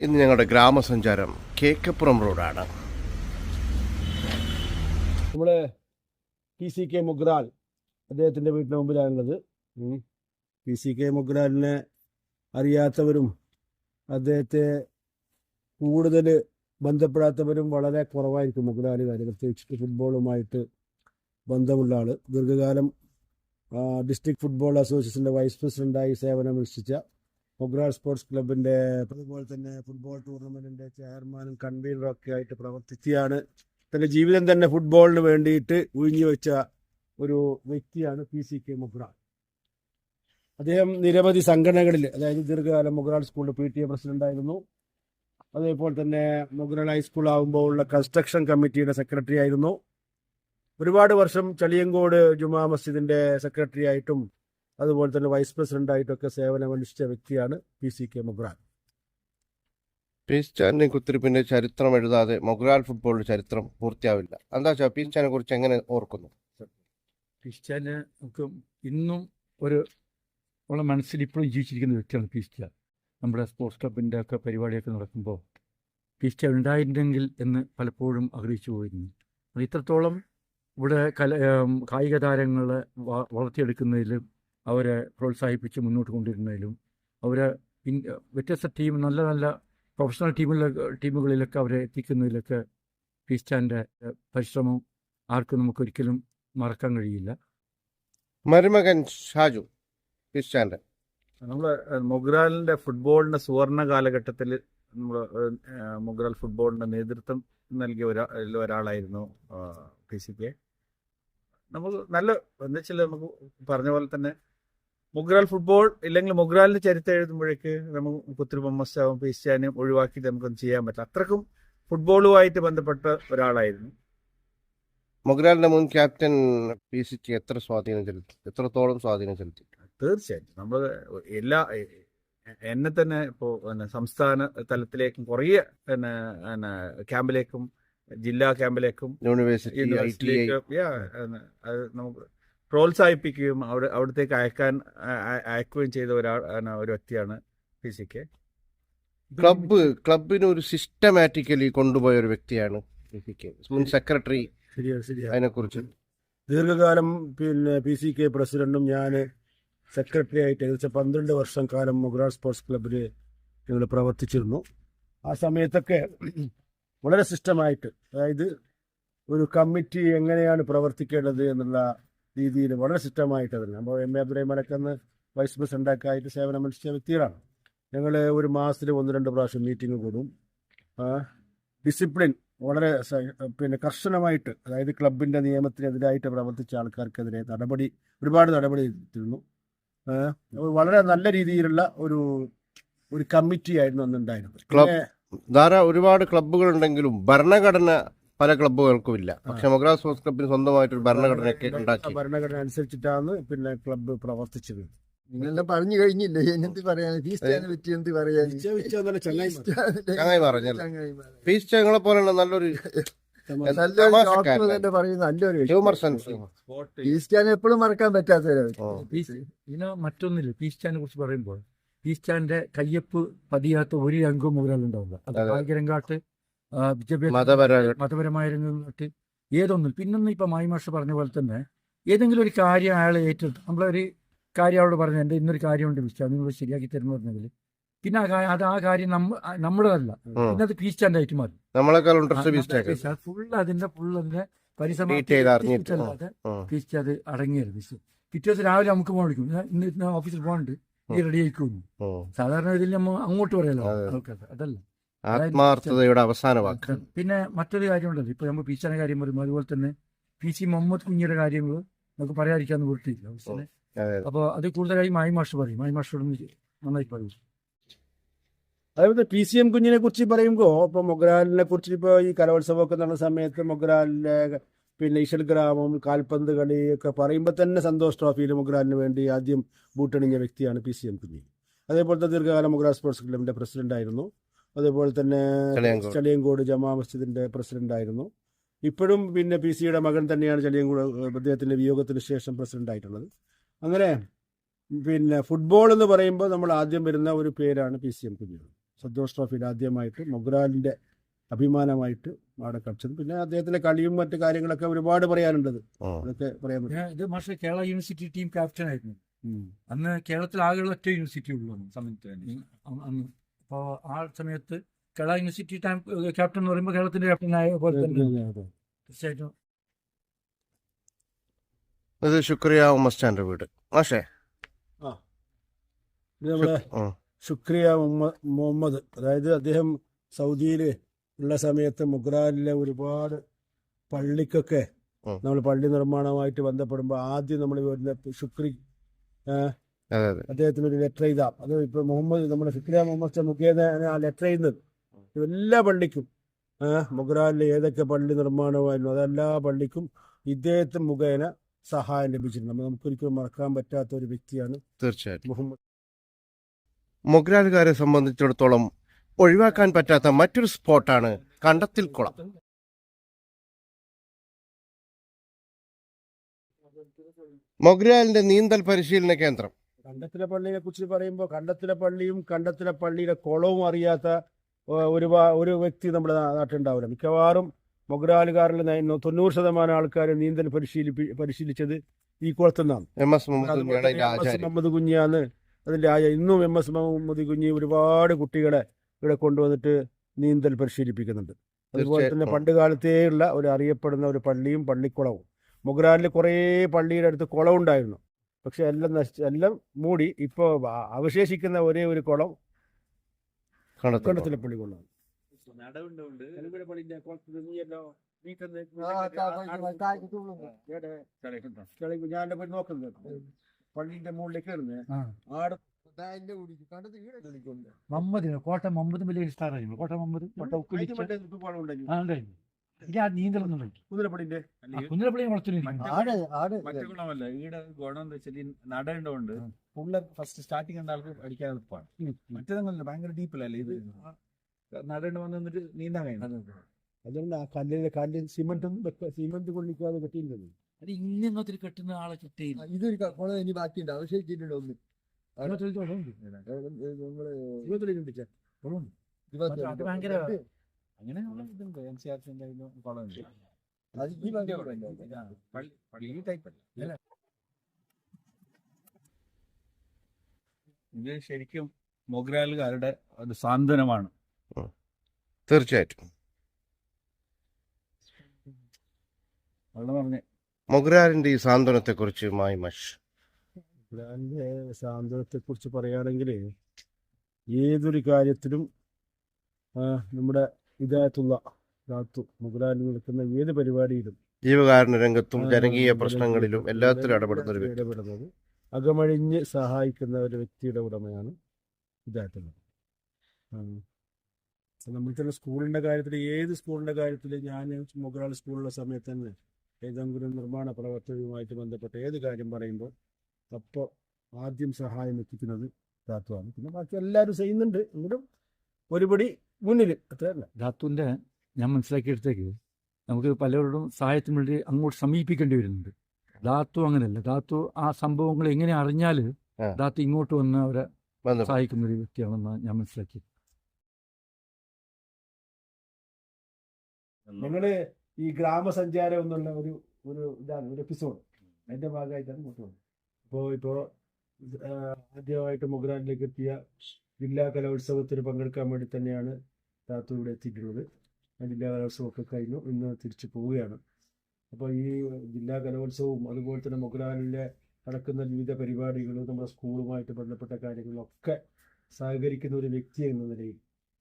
ഇന്ന് ഞങ്ങളുടെ ഗ്രാമസഞ്ചാരം കേക്കപ്പുറം റോഡാണ്. നമ്മൾ PC K മുഗ്രാൽ അദ്ദേഹത്തിൻ്റെ വീട്ടിന് മുമ്പിലാണുള്ളത്. PC K മുഗ്രാലിനെ അറിയാത്തവരും അദ്ദേഹത്തെ കൂടുതൽ ബന്ധപ്പെടാത്തവരും വളരെ കുറവായിരിക്കും. മുഗ്രാലുകാർ പ്രത്യേകിച്ചിട്ട് ഫുട്ബോളുമായിട്ട് ബന്ധമുള്ള ആൾ, ദീർഘകാലം ഡിസ്ട്രിക്ട് ഫുട്ബോൾ അസോസിയേഷൻ്റെ വൈസ് പ്രസിഡൻ്റായി സേവനമനുഷ്ഠിച്ച മുഗ്രാൽ സ്പോർട്സ് ക്ലബിൻ്റെ, അതുപോലെ തന്നെ ഫുട്ബോൾ ടൂർണമെൻറ്റിൻ്റെ ചെയർമാനും കൺവീനറും ഒക്കെ ആയിട്ട് പ്രവർത്തിക്കുകയാണ്. തൻ്റെ ജീവിതം തന്നെ ഫുട്ബോളിന് വേണ്ടിയിട്ട് ഒഴിഞ്ഞു വെച്ച ഒരു വ്യക്തിയാണ് PC K മുഗ്രാൽ. അദ്ദേഹം നിരവധി സംഘടനകളിൽ, അതായത് ദീർഘകാലം മുഗ്രാൽ സ്കൂളിൽ PTA പ്രസിഡൻ്റായിരുന്നു. അതേപോലെ തന്നെ മുഗ്രാൽ ഹൈസ്കൂൾ ആകുമ്പോൾ ഉള്ള കൺസ്ട്രക്ഷൻ കമ്മിറ്റിയുടെ സെക്രട്ടറി ആയിരുന്നു. ഒരുപാട് വർഷം ചളിയങ്കോട് ജുമാ മസ്ജിദിൻ്റെ സെക്രട്ടറി ആയിട്ടും അതുപോലെ തന്നെ വൈസ് പ്രസിഡൻ്റായിട്ടൊക്കെ സേവനമനുഷ്ഠിച്ച വ്യക്തിയാണ് PC K മുഗ്രാൽ. പീസ്റ്റാനെ കുത്തിരിപ്പിന്റെ ചരിത്രം എഴുതാതെ മുഗ്രാൽ ഫുട്ബോളിന്റെ ചരിത്രം പൂർത്തിയാവില്ല. എന്താ വെച്ചാൽ പീസ്റ്റാനെ കുറിച്ച് എങ്ങനെ ഓർക്കുന്നു? പീസ്റ്റാന് നമുക്ക് ഇന്നും ഉള്ള മനസ്സിൽ ഇപ്പോഴും ജീവിച്ചിരിക്കുന്ന വ്യക്തിയാണ് പീസ്റ്റാൻ. നമ്മുടെ സ്പോർട്സ് ക്ലബിൻ്റെ ഒക്കെ പരിപാടിയൊക്കെ നടക്കുമ്പോൾ പീസ്റ്റാൻ ഉണ്ടായിരുന്നെങ്കിൽ എന്ന് പലപ്പോഴും ആഗ്രഹിച്ചു പോയിരുന്നു. അത് ഇത്രത്തോളം ഇവിടെ കായിക താരങ്ങളെ വളർത്തിയെടുക്കുന്നതിലും അവരെ പ്രോത്സാഹിപ്പിച്ച് മുന്നോട്ട് കൊണ്ടുവരുന്നതിലും അവരെ വ്യത്യസ്ത നല്ല നല്ല പ്രൊഫഷണൽ ടീമുകളിലൊക്കെ അവരെ എത്തിക്കുന്നതിലൊക്കെ പീസ്റ്റാൻ്റെ പരിശ്രമം ആർക്കും നമുക്കൊരിക്കലും മറക്കാൻ കഴിയില്ല. മരുമകൻ ഷാജു പീസ്റ്റാന്റെ നമ്മൾ മുഗ്രാലിൻ്റെ ഫുട്ബോളിൻ്റെ സുവർണ കാലഘട്ടത്തിൽ നമ്മൾ മുഗ്രാൽ ഫുട്ബോളിൻ്റെ നേതൃത്വം നൽകിയ ഒരാളായിരുന്നു PC K. നമുക്ക് നല്ല എന്താ വെച്ചാൽ നമുക്ക് പറഞ്ഞ പോലെ തന്നെ മുഗ്രാൽ ഫുട്ബോൾ ഇല്ലെങ്കിൽ മുഗ്രാലിൻ്റെ ചരിത്രം എഴുതുമ്പോഴേക്ക് നമുക്ക് ഒത്തിരി മമ്മസ്റ്റാവും പീസ്റ്റാനും ഒഴിവാക്കിയിട്ട് നമുക്കൊന്നും ചെയ്യാൻ പറ്റില്ല. അത്രക്കും ഫുട്ബോളുമായിട്ട് ബന്ധപ്പെട്ട ഒരാളായിരുന്നു. മുഗ്രാലിന്റെ മുൻ ക്യാപ്റ്റൻ PC K എത്രത്തോളം സ്വാധീനം ചെലുത്തി? തീർച്ചയായിട്ടും നമ്മൾ എന്നെ തന്നെ ഇപ്പോൾ സംസ്ഥാന തലത്തിലേക്കും കുറേ ക്യാമ്പിലേക്കും ജില്ലാ ക്യാമ്പിലേക്കും യൂണിവേഴ്സിറ്റിയിലേക്കും അത് നമുക്ക് പ്രോത്സാഹിപ്പിക്കുകയും അവിടത്തേക്ക് അയക്കുകയും ചെയ്ത ഒരു വ്യക്തിയാണ് PC K. ക്ലബിന് ഒരു സിസ്റ്റമാറ്റിക്കലി കൊണ്ടുപോയ ഒരു വ്യക്തിയാണ് PC K. മുൻ സെക്രട്ടറി. അതിനെക്കുറിച്ച് ദീർഘകാലം PC K പ്രസിഡന്റും ഞാൻ സെക്രട്ടറി ആയിട്ട് ഏകദേശം 12 വർഷം കാലം മുഗ്രാൽ സ്പോർട്സ് ക്ലബിൽ ഞങ്ങൾ പ്രവർത്തിച്ചിരുന്നു. ആ സമയത്തൊക്കെ വളരെ സിസ്റ്റമായിട്ട്, അതായത് ഒരു കമ്മിറ്റി എങ്ങനെയാണ് പ്രവർത്തിക്കേണ്ടത് എന്നുള്ള രീതിയിൽ വളരെ സിസ്റ്റമായിട്ട് തന്നെ നമ്മൾ MA അബ്ദുറഹിമാനൊക്കെ വൈസ് പ്രസിഡൻ്റൊക്കെ ആയിട്ട് സേവനമനുഷ്ഠിച്ച വ്യക്തികളാണ്. ഞങ്ങൾ ഒരു മാസത്തിൽ 1-2 പ്രാവശ്യം മീറ്റിംഗ് കൂടും. ഡിസിപ്ലിൻ വളരെ കർശനമായിട്ട്, അതായത് ക്ലബിൻ്റെ നിയമത്തിനെതിരായിട്ട് പ്രവർത്തിച്ച ആൾക്കാർക്കെതിരെ ഒരുപാട് നടപടി എടുത്തിരുന്നു. വളരെ നല്ല രീതിയിലുള്ള ഒരു കമ്മിറ്റി ആയിരുന്നു അന്നുണ്ടായിരുന്നത്. ഒരുപാട് ക്ലബ്ബുകൾ ഉണ്ടെങ്കിലും ഭരണഘടന പല ക്ലബ്ബുകൾക്കും ഇല്ല. പക്ഷെ മുഗ്രാൽ സ്പോർട്സ് ക്ലബിന് സ്വന്തമായിട്ടൊരു ഭരണഘടനയൊക്കെ ഉണ്ടാക്കി. ഭരണഘടന അനുസരിച്ചിട്ടാണ് ക്ലബ്ബ് പ്രവർത്തിച്ചത്. നിങ്ങളെല്ലാം പറഞ്ഞു കഴിഞ്ഞില്ലേ, എന്ത് പറയാൻ പീസ്റ്റാനെ പറ്റി എന്ത് പറയാൻ? ചങ്ങായി പറഞ്ഞല്ലേ, പീസ്റ്റാ നിങ്ങളെ പോലെയുള്ള നല്ലൊരു ഹ്യൂമർ സെൻസ്. പീസ്റ്റാനെ എപ്പോഴും മറക്കാൻ പറ്റാത്തവരാണ്. ഇതിന് മറ്റൊന്നില്ല, പീസ്റ്റാനെ കുറിച്ച് പറയുമ്പോൾ പീസ്റ്റാന്റെ കയ്യൊപ്പ് പതിയാത്ത ഒരു രംഗവും മുഗ്രാലുണ്ടാവില്ല. അത് കായിക രംഗാട്ട്, മതപരമായ രംഗങ്ങളായിട്ട് ഏതൊന്നും. പിന്നൊന്നും ഇപ്പം മാഷ് പറഞ്ഞ പോലെ തന്നെ ഏതെങ്കിലും ഒരു കാര്യം അയാൾ ഏറ്റെടുത്ത് നമ്മളൊരു കാര്യം അവളോട് പറഞ്ഞു, എൻ്റെ ഇന്നൊരു കാര്യമുണ്ട് പീസ്റ്റാ, നിങ്ങൾ ശരിയാക്കി തരുന്നു പറഞ്ഞെങ്കിൽ പിന്നെ ആ കാര്യം നമ്മുടേതല്ല, പിന്നെ അത് പീസ്റ്റാൻ്റെ ആയിട്ട് മാറി. അതിന്റെ പരിശ്രമം പീസ്റ്റ് അത് അടങ്ങിയത്. പിറ്റേ ദിവസം രാവിലെ നമുക്ക് പോകാൻ വിളിക്കും, ഇന്ന് ഓഫീസിൽ പോകാനുണ്ട്, നീ റെഡി ആയിക്കുന്നു. സാധാരണ ഇതിൽ നമ്മൾ അങ്ങോട്ട് പറയാലോ, അതല്ല ആത്മാർത്ഥതയുടെ അവസാന വാക്ക്. പിന്നെ മറ്റൊരു കാര്യമുണ്ടല്ലോ, ഇപ്പൊ നമ്മൾ പീസ്റ്റാന്റെ കാര്യം പറയുമ്പോൾ അതുപോലെ തന്നെ PC മുഹമ്മദ് കുഞ്ഞിയുടെ കാര്യങ്ങൾ നമുക്ക് പറയാതിരിക്കാന്ന് വൃത്തിയില്ല. അപ്പോൾ അത് കൂടുതലായി മാഷ് പറയും, മാഷോടൊന്ന് നന്നായി പറയും. അതേപോലെ PCM കുഞ്ഞിനെ കുറിച്ച് പറയുമ്പോൾ ഇപ്പോൾ മുഗ്രാലിനെ കുറിച്ച് ഇപ്പോൾ ഈ കലോത്സവമൊക്കെ നടന്ന സമയത്ത് മുഗ്രാലിലെ ഈശൽ ഗ്രാമം, കാൽപന്ത് കളിയൊക്കെ പറയുമ്പോൾ തന്നെ സന്തോഷ് ട്രോഫിയിൽ മുഗ്രാലിന് വേണ്ടി ആദ്യം ബൂട്ടണിഞ്ഞ വ്യക്തിയാണ് PCM കുഞ്ഞി. അതേപോലത്തെ ദീർഘകാലം മുഗ്രാൽ സ്പോർട്സ് ക്ലബിൻ്റെ പ്രസിഡൻ്റായിരുന്നു. അതേപോലെ തന്നെ ചളിയങ്കോട് ജമാ മസ്ജിദിൻ്റെ പ്രസിഡൻ്റായിരുന്നു. ഇപ്പോഴും PCയുടെ മകൻ തന്നെയാണ് ചളിയങ്കോട് അദ്ദേഹത്തിൻ്റെ വിയോഗത്തിന് ശേഷം പ്രസിഡൻ്റായിട്ടുള്ളത്. അങ്ങനെ ഫുട്ബോൾ എന്ന് പറയുമ്പോൾ നമ്മൾ ആദ്യം വരുന്ന ഒരു പേരാണ് PCM കുഞ്ഞി. സന്തോഷ് ട്രോഫിയിൽ ആദ്യമായിട്ട് മൊഗ്രാലിൻ്റെ അഭിമാനമായിട്ട് അവിടെ കളിച്ചത്. പിന്നെ അദ്ദേഹത്തിൻ്റെ കളിയും മറ്റു കാര്യങ്ങളൊക്കെ ഒരുപാട് പറയാനുണ്ടത്. അതൊക്കെ പറയാൻ പറ്റും. ഇത് മാഷെ കേരള യൂണിവേഴ്സിറ്റി ടീം ക്യാപ്റ്റൻ ആയിരുന്നു. അന്ന് കേരളത്തിൽ ആകെയുള്ള ഒറ്റ യൂണിവേഴ്സിറ്റി ഉള്ളൂ സമയത്ത് അന്ന്. അപ്പോൾ ആ സമയത്ത് കേരള യൂണിവേഴ്സിറ്റി ടൈം ക്യാപ്റ്റൻ എന്ന് പറയുമ്പോൾ കേരളത്തിന്റെ ക്യാപ്റ്റൻ ആയ പോലെ തന്നെ തീർച്ചയായിട്ടും. ഇത് ശുക്രിയ ഉമ്മസ്റ്റാൻ്റെ വീട് മാഷേ. ഇത് നമ്മളെ ശുക്രിയ മുഹമ്മദ്, അതായത് അദ്ദേഹം സൗദിയിൽ ഉള്ള സമയത്ത് മൊഗ്രാലിലെ ഒരുപാട് പള്ളിക്കൊക്കെ നമ്മൾ പള്ളി നിർമ്മാണമായിട്ട് ബന്ധപ്പെടുമ്പോൾ ആദ്യം നമ്മൾ വരുന്ന ശുക്രി അദ്ദേഹത്തിന് ഒരു ലെറ്റർ എഴുതാം. അത് ഇപ്പോൾ മുഹമ്മദ് നമ്മുടെ ശുക്രിയ മുഹമ്മദ് മുഖേന ആ ലെറ്റർ എഴുതുന്നത് എല്ലാ പള്ളിക്കും മൊഗ്രാലിലെ ഏതൊക്കെ പള്ളി നിർമ്മാണമായിരുന്നു അതെല്ലാ പള്ളിക്കും ഇദ്ദേഹത്തെ മുഖേന സഹായം ലഭിച്ചിട്ടുണ്ട്. നമുക്കൊരിക്കലും മറക്കാൻ പറ്റാത്ത ഒരു വ്യക്തിയാണ് തീർച്ചയായിട്ടും. മുഹമ്മദ്. മൊഗ്രാലുകാരെ സംബന്ധിച്ചിടത്തോളം ഒഴിവാക്കാൻ പറ്റാത്ത മറ്റൊരു സ്പോട്ടാണ് കണ്ടത്തിൽ കുളം. മൊഗ്രാലിന്റെ നീന്തൽ പരിശീലന കേന്ദ്രം. കണ്ടത്തിലെ പള്ളിയെ കുറിച്ച് പറയുമ്പോൾ കണ്ടത്തിലെ പള്ളിയും കണ്ടത്തിലെ പള്ളിയുടെ കുളവും അറിയാത്ത ഒരു വ്യക്തി നമ്മുടെ നാട്ടിലുണ്ടാവില്ല. മിക്കവാറും മൊഗ്രാലുകാരിൽ 90% ആൾക്കാർ നീന്തൽ പരിശീലിച്ചത് ഈ കുളത്തിൽ നിന്നാണ്. മുഹമ്മദ് കുഞ്ഞിയാണ് അതിൻ്റെ ഇന്നും മുഹമ്മദ് കുഞ്ഞി ഒരുപാട് കുട്ടികളെ ഇവിടെ കൊണ്ടുവന്നിട്ട് നീന്തൽ പരിശീലിപ്പിക്കുന്നുണ്ട്. അതുപോലെ തന്നെ പണ്ട് കാലത്തേയുള്ള ഒരു അറിയപ്പെടുന്ന ഒരു പള്ളിയും പള്ളിക്കുളവും. മൊഗ്രാലിൽ കുറേ പള്ളിയുടെ അടുത്ത് കുളം ഉണ്ടായിരുന്നു, പക്ഷെ എല്ലാം മൂടി. ഇപ്പോൾ അവശേഷിക്കുന്ന ഒരേ ഒരു കുളം കണ്ടത്തിലെ പള്ളി കുളമാണ്. ഞാൻ പോയി നോക്കുന്നത് പള്ളിന്റെ മുകളിലേക്ക് ആടെ മമ്മദിന് കോട്ടയം മമ്മദും വലിയ സ്റ്റാർ ആയിരുന്നു. കോട്ടയം മമ്മദ് നീന്തലൊന്നും കുതിരപ്പള്ളിന്റെ കുന്നിലപ്പള്ളി മറ്റുകുളമല്ല. ഈടെ ഗുണം എന്താ വെച്ചാൽ നട ഉണ്ടോണ്ട് ഫുള്ള് ഫസ്റ്റ് സ്റ്റാർട്ടിങ് കണ്ട ആൾക്ക് അടിക്കാൻ എളുപ്പമാണ്. മറ്റേതല്ല ഭയങ്കര ഡീപ്പിലല്ലേ ഇത് നടണ്ട് വന്ന് നിന്നിട്ട് നീന്താൻ കഴിയുന്നത്. അതുകൊണ്ട് ആ കല്ലിൽ സിമെന്റ് കൊള്ളിക്കാതെ കെട്ടിയിരുന്നത്. അത് ഇങ്ങനൊത്തിരി കെട്ടുന്ന ആളെ കിട്ടിയില്ല. ഇതൊരു കുളം ഇനി ബാക്കിയുണ്ട്, അവശേഷിച്ചിട്ടുണ്ട് ഒന്ന്. അത് ഭയങ്കര അങ്ങനെ ഇതുണ്ട്. NCRC കുളമുണ്ട്. പള്ളി ടൈപ്പല്ല. ഇത് ശരിക്കും മൊഗ്രാലുകാരുടെ ഒരു സാന്ത്വനമാണ്. തീർച്ചയായിട്ടും. പറഞ്ഞേ മൊഗ്രാലിന്റെ ഈ സാന്ത്വനത്തെ കുറിച്ച് മായിമഷ്. മൊഗ്രാലിന്റെ സാന്ത്വനത്തെ കുറിച്ച് പറയുകയാണെങ്കിൽ ഏതൊരു കാര്യത്തിലും നമ്മുടെ ഇതായിട്ടുള്ള മൊഗ്രാലിൽ നിൽക്കുന്ന ഏത് പരിപാടിയിലും ജീവകാരുണ്യ രംഗത്തും ജനകീയ പ്രശ്നങ്ങളിലും എല്ലാത്തിലും ഇടപെടുന്നത് അകമഴിഞ്ഞ് സഹായിക്കുന്ന ഒരു വ്യക്തിയുടെ ഉടമയാണ് ഇതായിട്ടുള്ളത്. നമ്മൾ തന്നെ സ്കൂളിൻ്റെ കാര്യത്തിൽ ഏത് സ്കൂളിൻ്റെ കാര്യത്തിൽ ഞാൻ മൊഗ്രാൽ സ്കൂളിലുള്ള സമയത്ത് തന്നെ ഏതെങ്കിലും നിർമ്മാണ പ്രവർത്തനവുമായിട്ട് ബന്ധപ്പെട്ട് ഏത് കാര്യം പറയുമ്പോൾ അപ്പോൾ ആദ്യം സഹായം എത്തിക്കുന്നത് ധാത്തുവാണ്. പിന്നെ ബാക്കി എല്ലാവരും ചെയ്യുന്നുണ്ട്, എങ്കിലും ഒരുപടി മുന്നിൽ അത്രയല്ല. ധാത്തുവിൻ്റെ ഞാൻ മനസ്സിലാക്കിയെടുത്തേക്ക് നമുക്ക് പലരോടും സഹായത്തിന് വേണ്ടി അങ്ങോട്ട് സമീപിക്കേണ്ടി വരുന്നുണ്ട്. ധാത്തു അങ്ങനെയല്ല. ധാത്തു ആ സംഭവങ്ങൾ എങ്ങനെ അറിഞ്ഞാൽ ധാത്തു ഇങ്ങോട്ട് വന്ന് അവരെ സഹായിക്കുന്ന ഒരു വ്യക്തിയാണെന്ന് ഞാൻ മനസ്സിലാക്കി. ഞങ്ങള് ഈ ഗ്രാമസഞ്ചാരം എന്നുള്ള ഇതാണ് ഒരു എപ്പിസോഡ്, അതിന്റെ ഭാഗമായിട്ടാണ് കൊണ്ടുപോകുന്നത്. ഇപ്പോൾ ആദ്യമായിട്ട് മൊഗ്രാലിലേക്ക് എത്തിയ ജില്ലാ കലോത്സവത്തിന് പങ്കെടുക്കാൻ വേണ്ടി തന്നെയാണ് ധാത്തു ഇവിടെ എത്തിയിട്ടുള്ളത്. ജില്ലാ കലോത്സവമൊക്കെ കഴിഞ്ഞു, ഇന്ന് തിരിച്ചു പോവുകയാണ്. അപ്പോൾ ഈ ജില്ലാ കലോത്സവവും അതുപോലെ തന്നെ മൊഗ്രാലിലെ നടക്കുന്ന വിവിധ പരിപാടികളും നമ്മുടെ സ്കൂളുമായിട്ട് ബന്ധപ്പെട്ട കാര്യങ്ങളൊക്കെ സഹകരിക്കുന്ന ഒരു വ്യക്തി എന്ന നിലയിൽ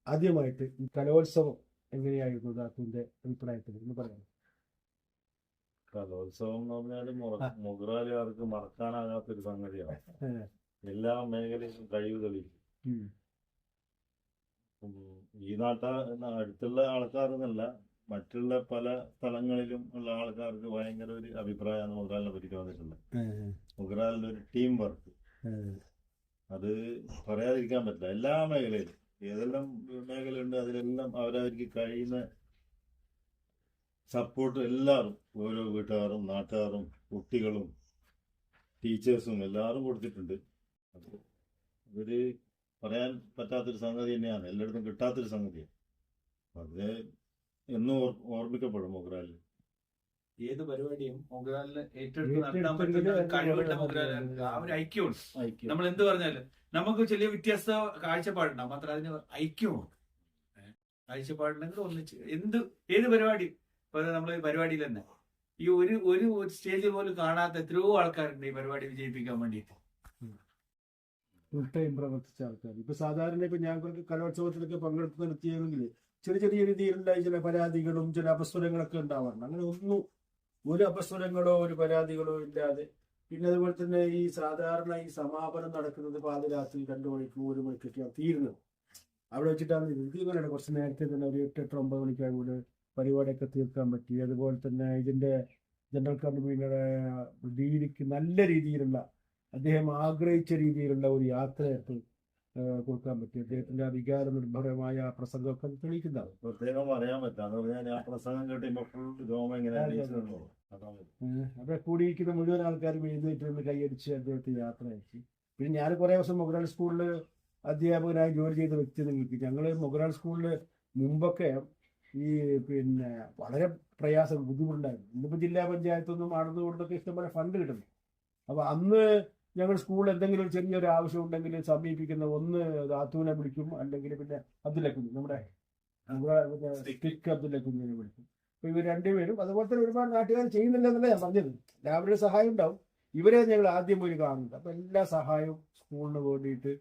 ആദ്യമായിട്ട് ഈ കലോത്സവം എങ്ങനെയായിരുന്നു ധാത്തുവിന്റെ അഭിപ്രായത്തിൽ എന്ന് പറയാം. കലോത്സവം എന്ന് പറഞ്ഞാൽ മൊഗ്രാലുകാർക്ക് മറക്കാനാകാത്തൊരു സംഗതിയാണ്. എല്ലാ മേഖലയിലും കഴിവ് തെളിയിക്കും. ഈ അടുത്തുള്ള ആൾക്കാരെന്നല്ല, മറ്റുള്ള പല സ്ഥലങ്ങളിലും ഉള്ള ആൾക്കാർക്ക് ഭയങ്കര ഒരു അഭിപ്രായമാണ് മൊഗ്രാലിനെ പറ്റി വന്നിട്ടുള്ളത്. മൊഗ്രാലിന്റെ ഒരു ടീം വർക്ക് അത് പറയാതിരിക്കാൻ പറ്റില്ല. എല്ലാ മേഖലയിലും ഏതെല്ലാം മേഖലയുണ്ട് അതിലെല്ലാം അവരവർക്ക് കഴിയുന്ന സപ്പോർട്ട് എല്ലാവരും, ഓരോ വീട്ടുകാരും നാട്ടുകാരും കുട്ടികളും ടീച്ചേഴ്സും എല്ലാവരും കൊടുത്തിട്ടുണ്ട്. ഒരു പറയാൻ പറ്റാത്തൊരു സംഗതി തന്നെയാണ്, എല്ലായിടത്തും കിട്ടാത്തൊരു സംഗതിയാണ്. അത് എന്നും ഓർമ്മിക്കപ്പെടും മൊഗ്രാലിൽ. ഏത് പരിപാടിയും മൊഗ്രാലിന് ഏറ്റെടുത്ത് നടത്താൻ പറ്റുന്ന ഒരു കഴിവുള്ള മൊഗ്രാലാണ്. ആ ഒരു ഐക്യമുണ്ട്. നമ്മൾ എന്ത് പറഞ്ഞാലും നമുക്ക് ചെറിയ വ്യത്യസ്ത കാഴ്ചപ്പാടുണ്ടാവും, മാത്രം അതിന് ഐക്യമുണ്ട്. കാഴ്ചപ്പാടുണ്ടെങ്കിൽ ഒന്നിച്ച് ഏത് പരിപാടി, ഇപ്പൊ നമ്മള് പരിപാടിയിൽ തന്നെ ഈ ഒരു സ്റ്റേജിൽ പോലും കാണാത്ത എത്രയോ ആൾക്കാരുണ്ട് ഈ പരിപാടി വിജയിപ്പിക്കാൻ വേണ്ടിയിട്ട്. ഫുൾ ടൈം പ്രവർത്തിച്ച ആൾക്കാർ. ഇപ്പൊ സാധാരണ ഇപ്പൊ ഞങ്ങൾക്ക് കലോത്സവത്തിലൊക്കെ പങ്കെടുത്ത് നിർത്തിയെങ്കിൽ ചെറിയ ചെറിയ രീതിയിലുള്ള ചില പരാതികളും ചില അപസ്വരങ്ങളൊക്കെ ഉണ്ടാവാറുണ്ട്. അങ്ങനെ ഒന്നും ഒരു അപസ്വരങ്ങളോ ഒരു പരാതികളോ ഇല്ലാതെ, പിന്നെ അതുപോലെ തന്നെ ഈ സാധാരണ ഈ സമാപനം നടക്കുന്നത് പാതിരാത്രി 2 മണിക്ക് 1 മണിക്കൊക്കെയാണ് തീരുന്നത്. അവിടെ വെച്ചിട്ടാണ് ഇത് ഇങ്ങനെയാണ് കുറച്ച് നേരത്തെ തന്നെ ഒരു 8, 8, 9 മണിക്കാണ് പരിപാടിയൊക്കെ തീർക്കാൻ പറ്റി. അതുപോലെ തന്നെ ഇതിന്റെ ജനറൽ കൺവീനർ ഡീലിക്ക് നല്ല രീതിയിലുള്ള, അദ്ദേഹം ആഗ്രഹിച്ച രീതിയിലുള്ള ഒരു യാത്രയായിട്ട് കൊടുക്കാൻ പറ്റി. അദ്ദേഹത്തിന്റെ ആ വികാര നിർഭരമായ പ്രസംഗമൊക്കെ തെളിയിക്കുന്നതാണ്. പ്രത്യേകം പറയാൻ പറ്റാന്ന് പറഞ്ഞാൽ ഞാൻ പ്രസംഗം കേട്ടിപ്പോ ഫുൾ രോമം ഇങ്ങനെ എണീച്ച് നിന്നു. അവിടെ കൂടിയിരിക്കുന്ന മുഴുവൻ ആൾക്കാരും എഴുന്നേറ്റ് നിന്ന് കൈയടിച്ച് അദ്ദേഹത്തെ യാത്ര അയച്ചു. പിന്നെ ഞാൻ കുറേ ദിവസം മൊഗ്രാൽ സ്കൂളിൽ അധ്യാപകനായി ജോലി ചെയ്ത വ്യക്തി നിങ്ങൾക്ക്. ഞങ്ങൾ മൊഗ്രാൽ സ്കൂളിൽ മുമ്പൊക്കെ ഈ പിന്നെ വളരെ പ്രയാസം ബുദ്ധിമുട്ടുണ്ടായിരുന്നു. ഇന്നിപ്പോൾ ജില്ലാ പഞ്ചായത്തൊന്നും ആടുന്നതുകൊണ്ടൊക്കെ ഇഷ്ടംപോലെ ഫണ്ട് കിട്ടുന്നു. അപ്പോൾ അന്ന് ഞങ്ങൾ സ്കൂളിൽ എന്തെങ്കിലും ഒരു ചെറിയൊരു ആവശ്യം ഉണ്ടെങ്കിൽ സമീപിക്കുന്ന ഒന്ന് ദാത്തുവിനെ വിളിക്കും, അല്ലെങ്കിൽ പിന്നെ അബ്ദുല്ല കുഞ്ഞ്, നമ്മുടെ സ്റ്റിക്ക് അബ്ദുല്ല കുഞ്ഞിനെ വിളിക്കും. അപ്പോൾ ഇവർ രണ്ടുപേരും അതുപോലെ തന്നെ ഒരുപാട് നാട്ടുകാർ ചെയ്യുന്നില്ല എന്നല്ല ഞാൻ പറഞ്ഞത്. എല്ലാവരുടെയും സഹായം ഉണ്ടാവും. ഇവരെ ഞങ്ങൾ ആദ്യം പോയി കാണുന്നുണ്ട്. അപ്പോൾ എല്ലാ സഹായവും സ്കൂളിന് വേണ്ടിയിട്ട്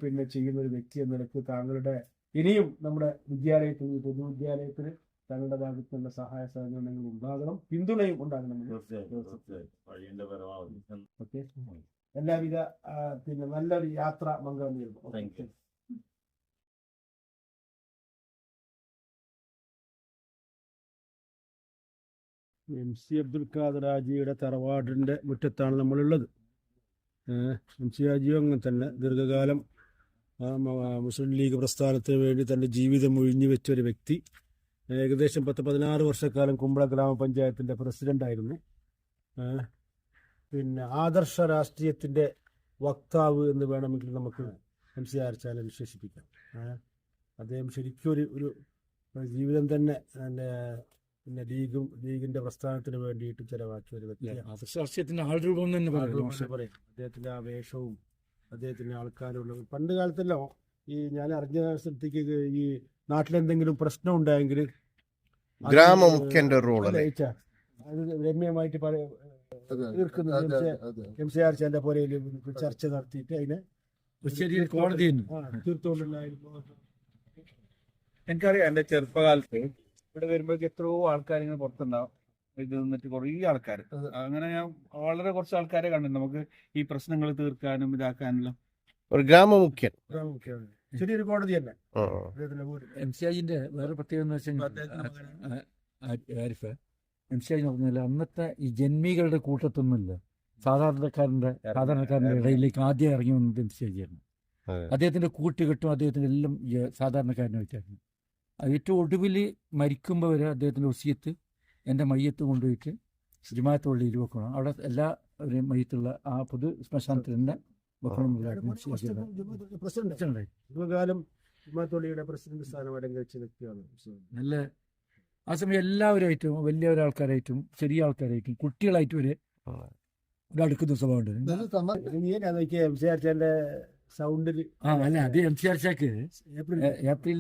പിന്നെ ചെയ്യുന്ന ഒരു വ്യക്തി എന്ന നിലയ്ക്ക് താങ്കളുടെ ഇനിയും നമ്മുടെ വിദ്യാലയത്തിൽ, പൊതുവിദ്യാലയത്തിൽ തങ്ങളുടെ ഭാഗത്തുള്ള സഹായ സഹകരണങ്ങൾ ഉണ്ടാകണം, പിന്തുണയും ഉണ്ടാകണം. ഓക്കെ, എല്ലാവിധ പിന്നെ നല്ലൊരു യാത്ര മംഗളം നേരുന്നു. MC അബ്ദുൽ ഖാദർ ഹാജിയുടെ തറവാടിന്റെ മുറ്റത്താണ് നമ്മളുള്ളത്. MC ഹാജിയും അങ്ങനെ തന്നെ ദീർഘകാലം മുസ്ലിം ലീഗ് പ്രസ്ഥാനത്തിന് വേണ്ടി തൻ്റെ ജീവിതം ഒഴിഞ്ഞു വെച്ച ഒരു വ്യക്തി. ഏകദേശം 10-16 വർഷക്കാലം കുമ്പള ഗ്രാമപഞ്ചായത്തിൻ്റെ പ്രസിഡൻ്റായിരുന്നു. പിന്നെ ആദർശ രാഷ്ട്രീയത്തിൻ്റെ വക്താവ് എന്ന് വേണമെങ്കിൽ നമുക്ക് MC ആർച്ചാനെ വിശേഷിപ്പിക്കാം. അദ്ദേഹം ശരിക്കും ഒരു ജീവിതം തന്നെ പിന്നെ ലീഗിൻ്റെ പ്രസ്ഥാനത്തിന് വേണ്ടിയിട്ട് ചിലവാക്കിയ ഒരു വ്യക്തിയാണ്. ആദർശ രാഷ്ട്രീയത്തിൻ്റെ ആൾരൂപം തന്നെ പറയും. അദ്ദേഹത്തിൻ്റെ ആ വേഷവും അദ്ദേഹത്തിൻ്റെ ആൾക്കാരുള്ള പണ്ട് കാലത്തെല്ലാം ഈ ഞാൻ അറിഞ്ഞ സ്ഥലത്തേക്ക് ഈ നാട്ടിലെന്തെങ്കിലും പ്രശ്നം ഉണ്ടായെങ്കിൽ ഗ്രാമമുഖ്യന്റെ റോൾ അത് രമ്യമായിട്ട് തീർക്കുന്നത് MC ആർച്ചാന്റെ പോലെ ചർച്ച നടത്തിയിട്ട് അതിനെ ശരിയൊരു കോടതി തീർത്തുകൊണ്ടുണ്ടായിരുന്നു. എനിക്കറിയാം, എൻ്റെ ചെറുപ്പകാലത്ത് ഇവിടെ വരുമ്പോൾ എത്രയോ ആൾക്കാർ ഇങ്ങനെ പുറത്തുണ്ടാവും. ഇത് നിന്നിട്ട് കുറേ ആൾക്കാർ, അങ്ങനെ ഞാൻ വളരെ കുറച്ച് ആൾക്കാരെ കണ്ടിട്ടുണ്ട് നമുക്ക് ഈ പ്രശ്നങ്ങൾ തീർക്കാനും ഇതാക്കാനും. ഒരു ഗ്രാമമുഖ്യൻ ചെറിയൊരു കോടതി തന്നെ. MC ഹാജിന്റെ വേറെ പ്രത്യേകത എന്ന് വെച്ചാൽ ആരിഫ്, MC ഹാജി പറഞ്ഞാൽ അന്നത്തെ ഈ ജന്മികളുടെ കൂട്ടത്തൊന്നുമില്ല, സാധാരണക്കാരന്റെ ഇടയിലേക്ക് ആദ്യം ഇറങ്ങി വന്നത് MC ഹാജിയായിരുന്നു. അദ്ദേഹത്തിന്റെ കൂട്ടുകെട്ടും അദ്ദേഹത്തിന്റെ എല്ലാം സാധാരണക്കാരനായിട്ടായിരുന്നു. ഏറ്റവും ഒടുവിൽ മരിക്കുമ്പോൾ വരെ അദ്ദേഹത്തിന്റെ വസിയത്ത് എൻ്റെ മയ്യത്ത് കൊണ്ടുപോയിട്ട് ജമാഅത്ത് പള്ളിയിൽ വെക്കണം. അവിടെ എല്ലാ ഒരു മയ്യത്തുള്ള ആ പൊതു ശ്മശാനത്തിൽ തന്നെ വെക്കണം. പ്രസിഡന്റ് സ്ഥാനം അലങ്കരിച്ച വ്യക്തിയാണ്. നല്ല ആ സമയം എല്ലാവരുമായിട്ടും, വലിയ ഒരാൾക്കാരായിട്ടും ചെറിയ ആൾക്കാരായിട്ടും കുട്ടികളായിട്ടും ഒരു അടുക്കുന്ന സ്വഭാവം ഉണ്ട്. MC ആർച്ചാന്റെ സൗണ്ടിൽ അല്ല, അത് MC ആർച്ചാക്ക് ഏപ്രിൽ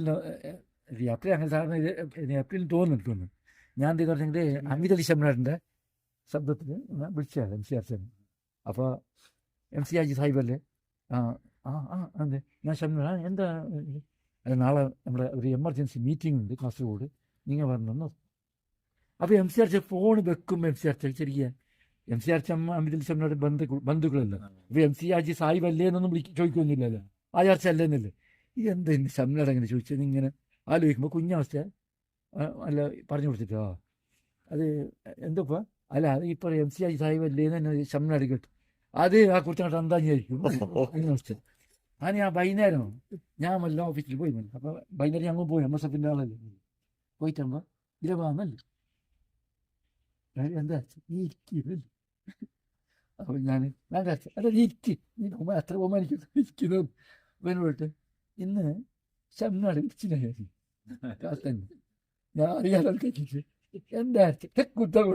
അങ്ങനെ സാധാരണ ഏപ്രിലിൽ തോന്നുന്നു. ഞാൻ എന്താ പറഞ്ഞെങ്കിൽ അമിത ഡിസംബറിൻ്റെ ശബ്ദത്തിൽ വിളിച്ചാൽ MC ആർച്ചാണ്. അപ്പോൾ MC ഹാജി സാഹിബല്ലേ, അതെ ഞാൻ ശബ്ദ എന്താ നാളെ നമ്മുടെ ഒരു എമർജൻസി മീറ്റിംഗ് ഉണ്ട് കാസർഗോഡ്, നിങ്ങൾ വരണമെന്ന്. അപ്പോൾ MC ആർച്ച ഫോൺ വെക്കും. MC ആർച്ച ചെറിയ MC ആർച്ച അമിത ഡിസംബറിൻ്റെ ബന്ധുക്കളല്ല. അപ്പോൾ MC ഹാജി സാഹിബ് അല്ലേ എന്നൊന്നും ചോദിക്കൊന്നുമില്ലല്ലോ, ആ ചർച്ച അല്ലേന്നല്ലേ. ഇതെന്താ ഇന്ന് ശംലയുടെ അങ്ങനെ ചോദിച്ചത് ഇങ്ങനെ ആലോചിക്കുമ്പോൾ കുഞ്ഞവസ്ഥ അല്ല പറഞ്ഞു കൊടുത്തിട്ടോ, അത് എന്തോപ്പാ അല്ല അത് ഇപ്പോൾ MC ഹാജി സാഹിബ് അല്ലേന്ന് തന്നെ ശംലയുടെ കേട്ടു. അത് ആ കുറിച്ചങ്ങോട്ട് എന്താഞ്ഞായിരിക്കും അവസ്ഥ. അങ്ങനെ ആ വൈകുന്നേരം ഞാൻ വല്ല ഓഫീസിൽ പോയി. അപ്പോൾ വൈകുന്നേരം ഞങ്ങൾ പോയി MSFൻ്റെ ആളല്ലേ പോയിട്ടാകുമ്പോൾ ഇരവാന്നല്ലേ എന്താ നീ ഇരിക്കുന്നത്. അപ്പോൾ ഞാൻ അല്ല നീ ഇരിക്കും, നീ അത്ര ബഹുമാനിക്കുന്നു ഇരിക്കുന്നത്. വരുമ്പോട്ട് ഇന്ന് ഷംനാട് ഇച്ചിരി കാത്തന്നെ ഞാൻ അറിയാതെ കഴിച്ചിട്ട് എന്താ കുത്തം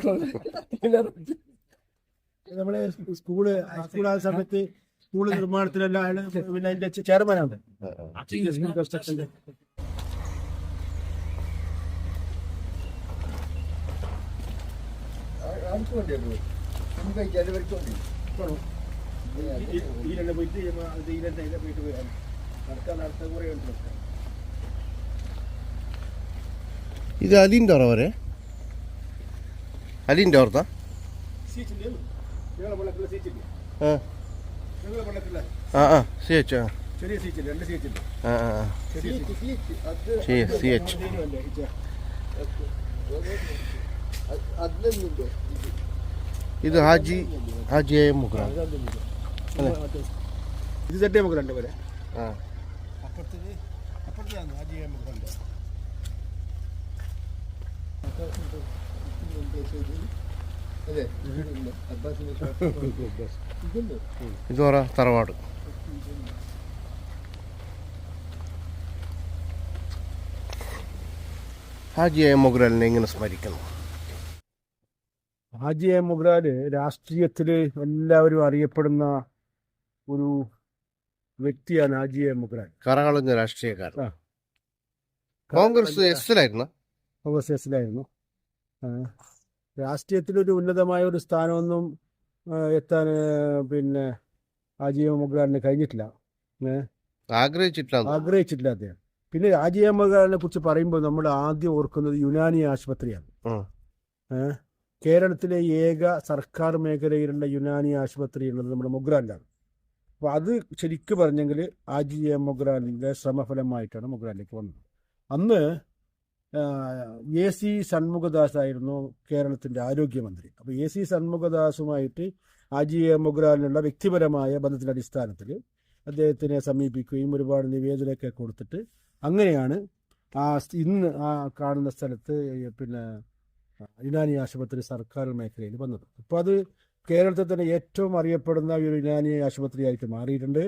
നമ്മളെ സ്കൂള് ആ സമയത്ത് സ്കൂള് നിർമ്മാണത്തിലെല്ലാം അയാള് പിന്നെ അതിന്റെ ചെയർമാനാണ് സ്കൂൾ കൺസ്ട്രക്ഷന്റെ. ഇതിലെല്ലാം പോയിട്ട് ഇതിലെല്ലാം പോയിട്ട് വരാം. നടക്കാൻ കുറേ ഉണ്ട്. ഇത് അലിൻ്റെ ഓറ അലിൻ്റെ ഓർത്താ സീറ്റില്ലേ ഞങ്ങളെ വെള്ളത്തിലെ സീറ്റില്ലേ ആ ഞങ്ങളെ വെള്ളത്തിലെ ആ സി എച്ച് ആ ചെറിയ സീറ്റില്ലേ 2 സീറ്റില്ലേ ആ ചെറിയ സീറ്റ് സി എച്ച് അതിലൊന്നുണ്ടോ? ഇത് ഹാജി മുഗ്രാൽ ഇത് സെറ്റേ നമുക്ക് രണ്ടുപേരെ ആ അപ്പുറത്താണ് ഹാജി മുഖണ്ട്. അതെ അബ്ബാസിന്റെ ഇതുണ്ട്. ഇത് പറ തറവാട്. ഹാജി മുഗ്രാലിനെ ഇങ്ങനെ സ്മരിക്കുന്നു. ഹാജി മുഗ്രാല് രാഷ്ട്രീയത്തില് എല്ലാവരും അറിയപ്പെടുന്ന ഒരു വ്യക്തിയാണ് ഹാജി മുഗ്രാൽ. കറകളഞ്ഞ രാഷ്ട്രീയക്കാരൻ. ആ. കോൺഗ്രസ് എസിലായിരുന്നു. കോൺഗ്രസ് എസിലായിരുന്നു. രാഷ്ട്രീയത്തിലൊരു ഉന്നതമായ ഒരു സ്ഥാനമൊന്നും എത്താൻ പിന്നെ ഹാജി മുഗ്രാലിന് കഴിഞ്ഞിട്ടില്ല. ആഗ്രഹിച്ചിട്ടില്ല അദ്ദേഹം. പിന്നെ ഹാജി മുഗ്രാലിനെ കുറിച്ച് പറയുമ്പോൾ നമ്മൾ ആദ്യം ഓർക്കുന്നത് യുനാനി ആശുപത്രിയാണ്. കേരളത്തിലെ ഏക സർക്കാർ മേഖലയിലുള്ള യുനാനി ആശുപത്രി ഉള്ളത് നമ്മുടെ മുഗ്രാലിലാണ്. അപ്പോൾ അത് ശരിക്കും പറഞ്ഞെങ്കിൽ ഹാജി മുഗ്രാലിൻ്റെ ശ്രമഫലമായിട്ടാണ് മുഗ്രാലിലേക്ക് വന്നത്. അന്ന് AC ഷൺമുഖദാസ് ആയിരുന്നു കേരളത്തിൻ്റെ ആരോഗ്യമന്ത്രി. അപ്പോൾ AC ഷൺമുഖദാസുമായിട്ട് ഹാജി മുഗ്രാലിനുള്ള വ്യക്തിപരമായ ബന്ധത്തിൻ്റെ അടിസ്ഥാനത്തിൽ അദ്ദേഹത്തിനെ സമീപിക്കുകയും ഒരുപാട് നിവേദനമൊക്കെ കൊടുത്തിട്ട് അങ്ങനെയാണ് ഇന്ന് ആ കാണുന്ന സ്ഥലത്ത് പിന്നെ യുനാനി ആശുപത്രി സർക്കാർ മേഖലയിൽ വന്നത്. അപ്പോൾ അത് കേരളത്തിൽ തന്നെ ഏറ്റവും അറിയപ്പെടുന്ന ഒരു യുനാനി ആശുപത്രിയായിട്ട് മാറിയിട്ടുണ്ട്.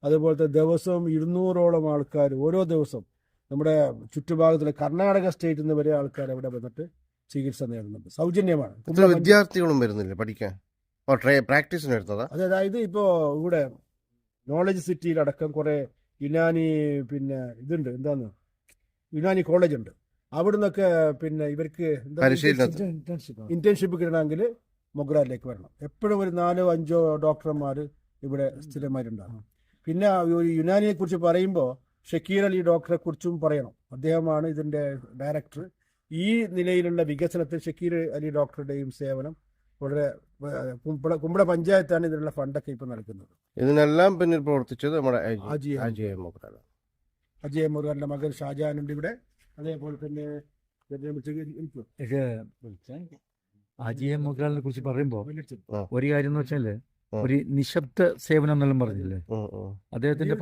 അതുപോലത്തെ ദിവസവും 200ഓളം ആൾക്കാർ ഓരോ ദിവസം നമ്മുടെ ചുറ്റുഭാഗത്തിലെ കർണാടക സ്റ്റേറ്റിൽ നിന്ന് വരെ ആൾക്കാർ അവിടെ വന്നിട്ട് ചികിത്സ നേടുന്നുണ്ട്. സൗജന്യമാണ്. വിദ്യാർത്ഥികളും വരുന്നില്ല പഠിക്കാൻ, പ്രാക്ടീസിന് വരുന്നതാ. അതായത് ഇപ്പോൾ ഇവിടെ നോളജ് സിറ്റിയിലടക്കം കുറേ യുനാനി പിന്നെ ഇതുണ്ട്, എന്താന്ന് യുനാനി കോളേജ് ഉണ്ട്. അവിടെ നിന്നൊക്കെ പിന്നെ ഇവർക്ക് ഇന്റേൺഷിപ്പ് കിട്ടണമെങ്കിൽ മുഗ്രാലിലേക്ക് വരണം. എപ്പോഴും ഒരു 4-5 ഡോക്ടർമാർ ഇവിടെ സ്ഥിരമായിട്ടുണ്ടാകും. പിന്നെ ഒരു യുനാനിയെ കുറിച്ച് പറയുമ്പോൾ ഷക്കീർ അലി ഡോക്ടറെ കുറിച്ചും പറയണം. അദ്ദേഹമാണ് ഇതിൻ്റെ ഡയറക്ടർ. ഈ നിലയിലുള്ള വികസനത്തിൽ ഷക്കീർ അലി ഡോക്ടറുടെയും സേവനം വളരെ കുമ്പള പഞ്ചായത്താണ് ഇതിനുള്ള ഫണ്ടൊക്കെ ഇപ്പം നടക്കുന്നത്. ഇതിനെല്ലാം പിന്നിൽ പ്രവർത്തിച്ചത് നമ്മുടെ ഹാജി മുഗ്രാലിന്റെ മകൻ ഷാജഹാനുണ്ട് ഇവിടെ. അതേപോലെ തന്നെ ഹാജി മുഗ്രാലിനെ കുറിച്ച് പറയുമ്പോൾ ഒരു കാര്യം എന്ന് വെച്ചാല് ഒരു നിശബ്ദ സേവനം എന്നെല്ലാം പറഞ്ഞില്ലേ, അദ്ദേഹത്തിന്റെ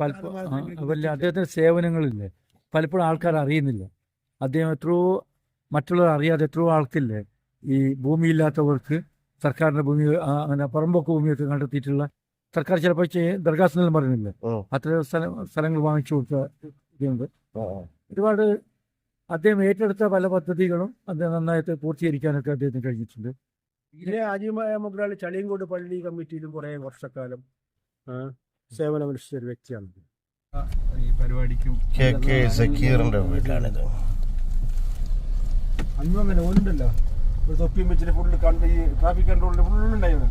അദ്ദേഹത്തിന്റെ സേവനങ്ങളില്ലേ പലപ്പോഴും ആൾക്കാർ അറിയുന്നില്ല. അദ്ദേഹം എത്രയോ മറ്റുള്ളവർ അറിയാതെ എത്രയോ ആൾക്കില്ലേ ഈ ഭൂമിയില്ലാത്തവർക്ക് സർക്കാരിന്റെ ഭൂമി അങ്ങനെ പുറമ്പോക്ക് ഭൂമിയൊക്കെ കണ്ടെത്തിയിട്ടുള്ള സർക്കാർ ചിലപ്പോൾ ദർഗാസെന്നെല്ലാം പറയുന്നില്ലേ, അത്ര സ്ഥലങ്ങൾ വാങ്ങിച്ചു കൊടുക്കുന്നുണ്ട്. ഒരുപാട് അദ്ദേഹം ഏറ്റെടുത്ത പല പദ്ധതികളും അദ്ദേഹം നന്നായിട്ട് പൂർത്തീകരിക്കാനൊക്കെ അദ്ദേഹത്തിന് കഴിഞ്ഞിട്ടുണ്ട്. ഇതിലെ ഹാജി മുഗ്രാൽ ചളിയങ്കോട് പള്ളി കമ്മിറ്റിയിലും കുറേ വർഷക്കാലം സേവനമനുഷ്ഠിച്ച ഒരു വ്യക്തിയാണ്. ഈ പരിപാടിക്കും സക്കീറിന്റെ വീട്ടാണിത്. അന്നും അങ്ങനെ ഓനുണ്ടല്ലോ തൊപ്പിയും വെച്ചിട്ട് ഫുള്ള് കണ്ട് ഈ ട്രാഫിക് കൺട്രോളിൽ ഫുള്ളുണ്ടായിരുന്നു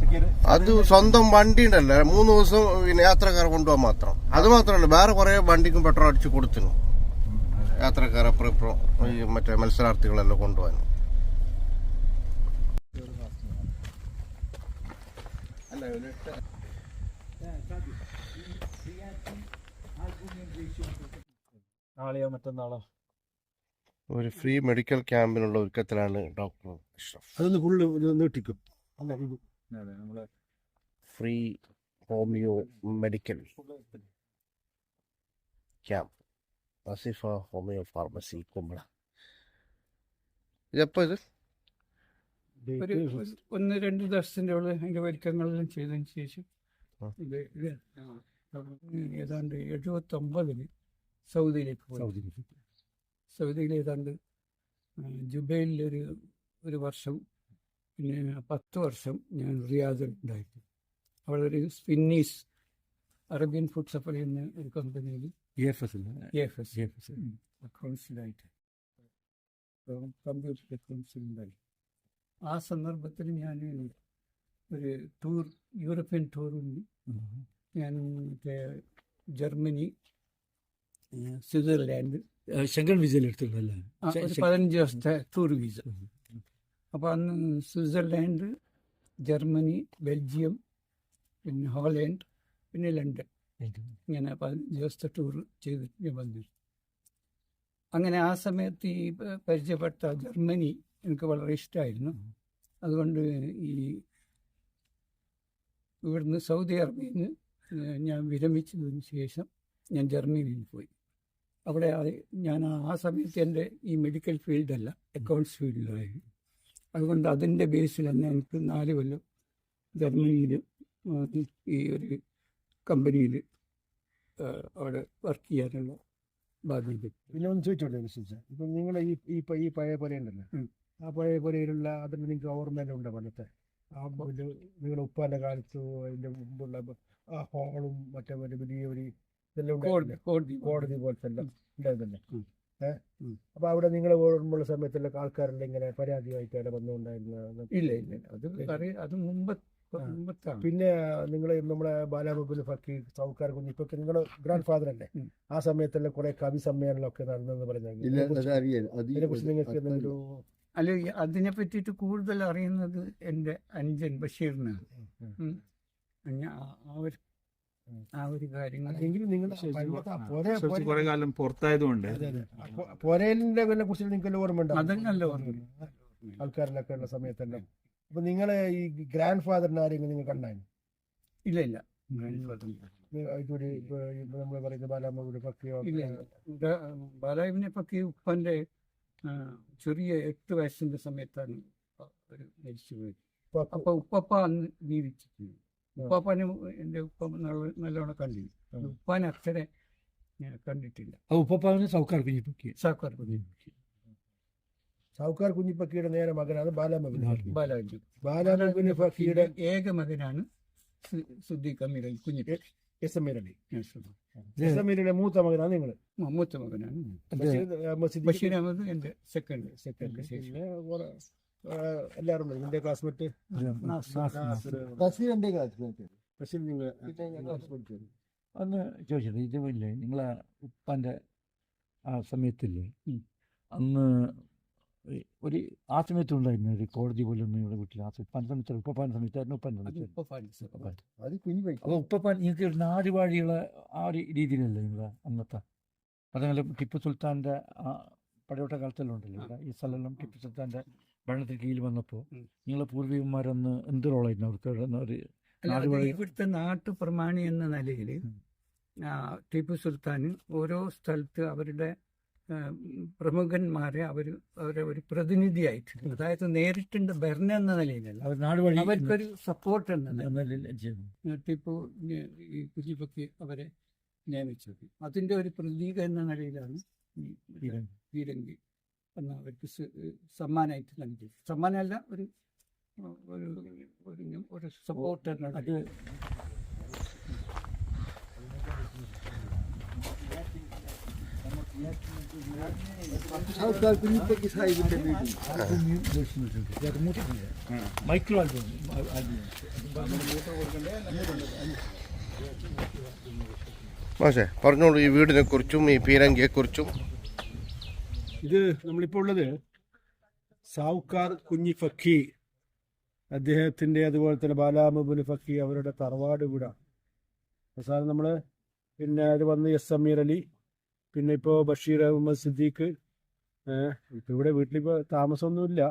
സക്കീർ. അത് സ്വന്തം വണ്ടി ഉണ്ടല്ലോ, 3 ദിവസം പിന്നെ യാത്രക്കാരെ കൊണ്ടുപോകാൻ മാത്രം. അത് മാത്രമല്ല വേറെ കുറെ വണ്ടിക്കും പെട്രോൾ അടിച്ച് കൊടുത്തിരുന്നു യാത്രക്കാരെ അപ്പുറം ഈ മറ്റേ മത്സരാർത്ഥികളെല്ലാം കൊണ്ടുപോകാൻ. നാളെയോ മറ്റന്നാളോ ഒരു ഫ്രീ മെഡിക്കൽ ക്യാമ്പിനുള്ള ഒരുക്കത്തിലാണ് ഡോക്ടർ അഷ്റഫ്. അതൊന്ന് ഫുള്ള് നീട്ടിക്കും. നമ്മള് free homeo medical camp Wasifa homeo pharmacy Kumbla. ഇതെപ്പോ ഇത് ഒരു 1-2 ദിവസത്തിൻ്റെ ഉള്ളിൽ അതിൻ്റെ ഒരുക്കങ്ങളെല്ലാം ചെയ്തതിന് ശേഷം ഏതാണ്ട് 79 സൗദിയിലേക്ക് പോയി. സൗദിയിൽ ഏതാണ്ട് ജുബൈലിൽ ഒരു വർഷം, പിന്നെ 10 വർഷം ഞാൻ റിയാദിൽ ഉണ്ടായിരുന്നു. അവിടെ ഒരു സ്പിന്നീസ് അറേബ്യൻ ഫുഡ് സപ്ലൈ എന്ന ഒരു കമ്പനിയിൽ അക്കൗണ്ട്സിലായിട്ട് കമ്പ്യൂട്ടർ അക്കൗണ്ട്സിലുണ്ടായി. ആ സന്ദർഭത്തിൽ ഞാൻ ഒരു ടൂർ, യൂറോപ്യൻ ടൂറിന് ഞാൻ മറ്റേ ജർമ്മനി, സ്വിറ്റ്സർലാൻഡ്, ശങ്കർ വിജയിൽ എടുത്തിട്ടുണ്ടല്ലേ? ഒരു 15 ദിവസത്തെ ടൂർ വിസ. അപ്പോൾ അന്ന് സ്വിറ്റ്സർലാൻഡ്, ജർമ്മനി, ബെൽജിയം, പിന്നെ ഹോളണ്ട്, പിന്നെ ലണ്ടൻ, ഇങ്ങനെ 15 ദിവസത്തെ ടൂർ ചെയ്തിട്ട് ഞാൻ വന്നിരുന്നു. അങ്ങനെ ആ സമയത്ത് ഈ പരിചയപ്പെട്ട ജർമ്മനി എനിക്ക് വളരെ ഇഷ്ടമായിരുന്നു. അതുകൊണ്ട് ഈ ഇവിടുന്ന് സൗദി അറേബ്യയിൽ നിന്ന് ഞാൻ വിരമിച്ചതിന് ശേഷം ഞാൻ ജർമ്മനിയിൽ പോയി. അവിടെ ഞാൻ ആ സമയത്ത് എൻ്റെ ഈ മെഡിക്കൽ ഫീൽഡല്ല, അക്കൗണ്ട്സ് ഫീൽഡിലായിരുന്നു. അതുകൊണ്ട് അതിൻ്റെ ബേസിൽ തന്നെ എനിക്ക് 4 കൊല്ലം ജർമ്മനിയിൽ ഈ ഒരു കമ്പനിയിൽ അവിടെ വർക്ക് ചെയ്യാനുള്ള ബാധ്യത. പിന്നെ ഒന്ന് ചോദിച്ചോട്ടെ മിസ്റ്റർ, ഇപ്പം നിങ്ങൾ ഈ പഴയ പുരയുണ്ടല്ലോ, ആ പഴയ പുരയിലുള്ള അതിന് നിങ്ങൾക്ക് ഓർമ്മയെല്ലാം ഉണ്ടോ? പണ്ടത്തെ ആ നിങ്ങളുടെ ഉപ്പാൻ്റെ കാലത്ത് അതിൻ്റെ മുമ്പുള്ള ആ ഹോളും മറ്റേ വലിയ ഒരു ഇതെല്ലാം കോടതി പോലത്തെ എല്ലാം ഉണ്ടായിരുന്നല്ലേ? അപ്പൊ അവിടെ നിങ്ങൾ ഓർമ്മയുള്ള സമയത്തുള്ള ആൾക്കാരെല്ലാം ഇങ്ങനെ പരാതിയായിട്ട് അവിടെ വന്നുകൊണ്ടായിരുന്നു? ഇല്ല, അത് മുമ്പത്താണ്. പിന്നെ നിങ്ങൾ നമ്മുടെ ബാലാമുബിൽ ഫക്കി സൗക്കാർ കുഞ്ഞ് ഇപ്പൊ നിങ്ങളുടെ ഗ്രാൻഡ് ഫാദർ അല്ലേ, ആ സമയത്തെല്ലാം കുറെ കവി സമ്മേളനമൊക്കെ നടന്നെന്ന് പറഞ്ഞാൽ അതിനെക്കുറിച്ച് നിങ്ങൾക്ക് എന്തെങ്കിലും? അല്ല, അതിനെ പറ്റിയിട്ട് കൂടുതൽ അറിയുന്നത് എൻ്റെ അനുജൻ ബഷീറിനാണ്. ആ ഒരു കാര്യങ്ങൾ കുറെ കാലം പുറത്തായതുകൊണ്ട് പൊരേലിനെ കുറിച്ച് നിങ്ങൾക്ക് ഓർമ്മ ഉണ്ടോ? അതല്ല ഓർമ്മ ആൾക്കാരിലൊക്കെ ഉള്ള സമയത്തെല്ലാം. അപ്പൊ നിങ്ങളെ ഈ ഗ്രാൻഡ് ഫാദറിനെ ആരെങ്കിലും നിങ്ങൾ കണ്ടായിരുന്നു? ഇല്ല, നമ്മൾ പറയുന്ന ബാലാമുബിൽ ഫക്കിയോ? ബാലാവിനെ പക്കി ഉപ്പൻ്റെ ചെറിയ 8 വയസ്സിന്റെ സമയത്താണ് മരിച്ചു പോയത്. അപ്പൊ ഉപ്പ അന്ന് ജീവിച്ചിട്ടുണ്ട്. ഉപ്പാപ്പനെ എൻ്റെ ഉപ്പ നല്ലോണം കണ്ടിരുന്നു. ഉപ്പാനെ അക്ഷരെ ഞാൻ കണ്ടിട്ടില്ല. സൗക്കാർ കുഞ്ഞിപ്പക്കി. സൗക്കാർ കുഞ്ഞിപ്പക്കിയുടെ നേരെ മകനാണ് ബാലാമുബിൻ ഫക്കിയുടെ ഏക മകനാണ് സിദ്ദീഖ് അമീർ അലി കുഞ്ഞിപ്പക്കി. എസ് എം അമീറിന്റെ മൂത്ത മകനാണ് നിങ്ങൾ? മൂത്ത മകനാണ്. ബഷീർ അഹമ്മദ് എൻ്റെ സെക്കൻഡ് എല്ലാവരും നിന്റെ ക്ലാസ്മേറ്റ്? അന്ന് ചോദിച്ചത് ഇതുമില്ലേ, നിങ്ങളെ ഉപ്പാൻ്റെ ആ സമയത്തില്ലേ, അന്ന് ഒരു ആ സമയത്തുണ്ടായിരുന്നു ഒരു കോടതി പോലും നിങ്ങളുടെ വീട്ടിൽ? ആ സമയത്ത് ഉപ്പാൻ്റെ സമയത്തായിരുന്നു? അപ്പോൾ ഉപ്പാൻ നിങ്ങൾക്ക് ഒരു നാടുവാഴിയുള്ള ആ ഒരു രീതിയിലല്ലേ നിങ്ങളെ അന്നത്തെ? അതേപോലെ ടിപ്പു സുൽത്താൻ്റെ ആ പടയോട്ട കാലത്തെല്ലാം ഉണ്ടല്ലോ ഇവിടെ ഈ സ്ഥലമെല്ലാം ടിപ്പു സുൽത്താൻ്റെ ഭരണത്തിന് കീഴിൽ വന്നപ്പോൾ നിങ്ങളെ പൂർവികന്മാരൊന്ന് എന്ത് റോളായിരുന്നു അവർക്ക്? ഒരു ഇവിടുത്തെ നാട്ടുപ്രമാണി എന്ന നിലയിൽ ടിപ്പു സുൽത്താൻ ഓരോ സ്ഥലത്ത് അവരുടെ പ്രമുഖന്മാരെ അവരെ ഒരു പ്രതിനിധിയായിട്ട്, അതായത് നേരിട്ടുണ്ട് ഭരണം എന്ന നിലയിലല്ല, അവർക്കൊരു സപ്പോർട്ട് എന്ന നിലയിൽ ടിപ്പു ഈ കുഞ്ഞിപ്പക്കി അവരെ നിയമിച്ചത്. അതിൻ്റെ ഒരു പ്രതീക എന്ന നിലയിലാണ് പീരങ്കി എന്ന അവർക്ക് സമ്മാനമായിട്ട് നൽകിയത്. സമ്മാനമല്ല, ഒരു സപ്പോർട്ട് എന്നാണ്. അത് മൈക്രോ ആൽബം മാഷേ പറഞ്ഞോളൂ ഈ വീടിനെ കുറിച്ചും ഈ പീരങ്കിയെ കുറിച്ചും. ഇത് നമ്മളിപ്പോൾ ഉള്ളത് സൗക്കാർ കുഞ്ഞി ഫക്കി അദ്ദേഹത്തിൻ്റെ, അതുപോലെ തന്നെ ബാലാമുബിൻ ഫക്കി അവരുടെ തറവാട് വീടാണ്. അവസാനം നമ്മൾ പിന്നെ അത് വന്ന് എസ് അമീർ അലി, പിന്നെ ഇപ്പോൾ ബഷീർ അഹമ്മദ് സിദ്ദീഖ്. ഇപ്പം ഇവിടെ വീട്ടിലിപ്പോൾ താമസമൊന്നുമില്ല.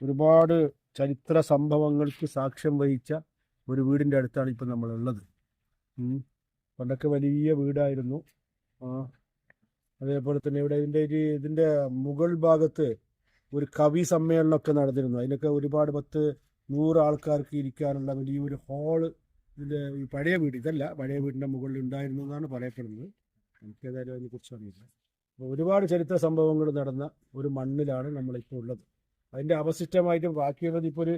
ഒരുപാട് ചരിത്ര സംഭവങ്ങൾക്ക് സാക്ഷ്യം വഹിച്ച ഒരു വീടിൻ്റെ അടുത്താണ് ഇപ്പം നമ്മളുള്ളത്. പണ്ടൊക്കെ വലിയ വീടായിരുന്നു. അതേപോലെ തന്നെ ഇവിടെ ഇതിൻ്റെ മുകൾ ഭാഗത്ത് ഒരു കവി സമ്മേളനമൊക്കെ നടന്നിരുന്നു. അതിനൊക്കെ ഒരുപാട് 10-100 ആൾക്കാർക്ക് ഇരിക്കാനുള്ള വലിയൊരു ഹാള് ഇതിൻ്റെ ഈ പഴയ വീട് ഇതല്ല, പഴയ വീടിൻ്റെ മുകളിൽ ഉണ്ടായിരുന്നു എന്നാണ് പറയപ്പെടുന്നത്. എനിക്കേതായാലും അതിനെക്കുറിച്ച് അറിയില്ല. അപ്പോൾ ഒരുപാട് ചരിത്ര സംഭവങ്ങൾ നടന്ന ഒരു മണ്ണിലാണ് നമ്മളിപ്പോൾ ഉള്ളത്. അതിൻ്റെ അവശിഷ്ടമായിട്ട് ബാക്കിയുള്ളത് ഇപ്പോൾ ഒരു